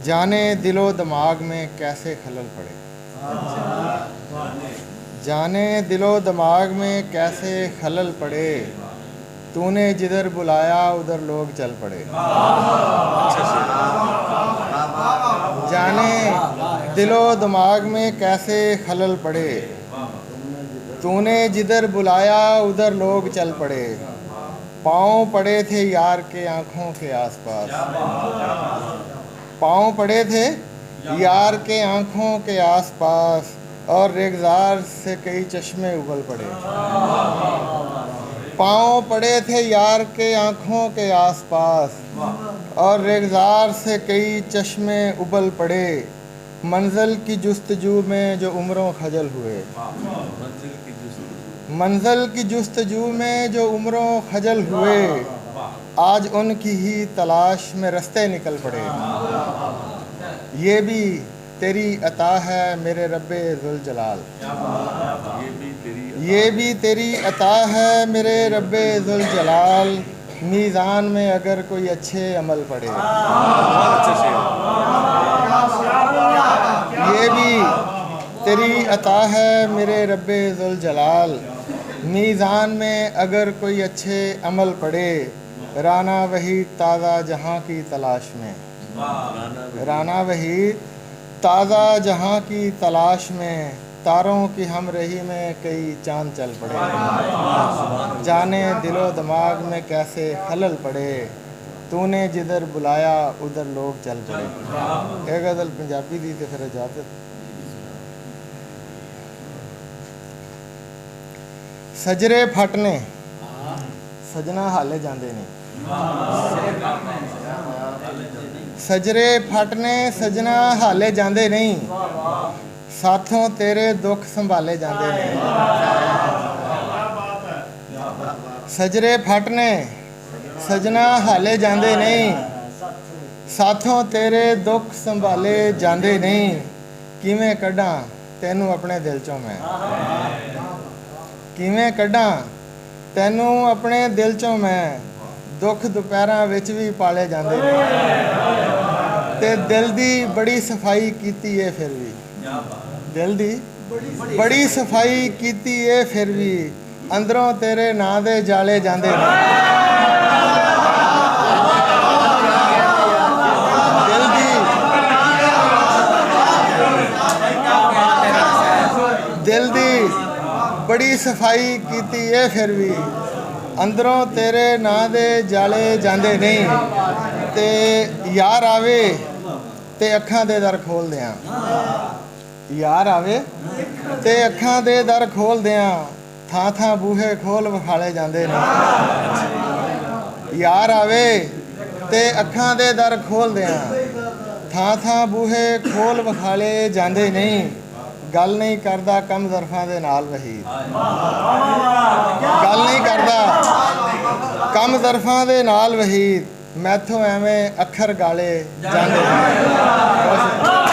जाने दिलो दिमाग में कैसे खलल पड़े, जाने दिलो दिमाग में कैसे खलल पड़े, तूने जिधर बुलाया उधर लोग चल पड़े। जाने दिलो दिमाग में कैसे खलल पड़े, तूने जिधर बुलाया उधर लोग चल पड़े। पाँव पड़े थे यार के आँखों के आसपास, पाँव पड़े थे यार के आँखों के आसपास, और रेगज़ार से कई चश्मे उबल पड़े। पाँव पड़े थे यार के आँखों के आसपास, और रेगज़ार से कई चश्मे उबल पड़े। मंजिल की जुस्तजू में जो उम्रों खजल हुए, मंजिल की जुस्तजू में जो उम्रों खजल हुए, आज उनकी ही तलाश में रास्ते निकल पड़े। ये भी तेरी अता है मेरे रब्बे ज़ुल जलाल, ये भी तेरी अता है मेरे रब्बे ज़ुल जलाल। मीज़ान में अगर कोई अच्छे अमल पड़े, ये भी तेरी अता है मेरे रब्बे ज़ुल जलाल। मीज़ान में अगर कोई अच्छे अमल पड़े, राना वही ताज़ा जहाँ की तलाश में, राना वही ताज़ा जहाँ की तलाश में, तारों की हमरही में कई चांद चल पड़े। जाने दिलो दिमाग में कैसे खलल पड़े, तूने जिधर बुलाया उधर लोग चल पड़े। एक गज़ल पंजाबी दी ते फिर इजाज़त। सजरे फटने सजना हाले जांदे नहीं, सजरे फटने सजना हाले जांदे नहीं, साथों तेरे दुख संभाले जांदे नहीं। सजरे फटने सजना हाले जांदे नहीं, साथों तेरे दुख संभाले जांदे नहीं। किवें कड्डां तैनू अपने दिल चों मैं, किवें कड्डां तैनू अपने दिल चों मैं, दुख दुपहरां विच भी पाले जांदे नहीं। ते दिल दी बड़ी सफाई कीती है फिर भी, दिल दी बड़ी सफाई कीती है फिर भी, अंदरों तेरे नां दे जाले जांदे नहीं। दिल दी बड़ी सफाई कीती है फिर भी, अंदरों तेरे नां दे जाले जांदे नहीं। ते यार आवे ते अखां दे दर खोल दियां, यार आवे ते अखां दे दर खोल दियां, थां थां बूहे खोल विखाले जांदे नहीं। यार आवे ते अखां दे दर खोल दियां, थां थां बूहे खोल विखाले जांदे नहीं। गल नहीं करदा कम ज़रफ़ां दे नाल वहीद, गल नहीं करदा कम ज़रफ़ां दे नाल वहीद, मैथों एवें अखर गाले जांदे नहीं।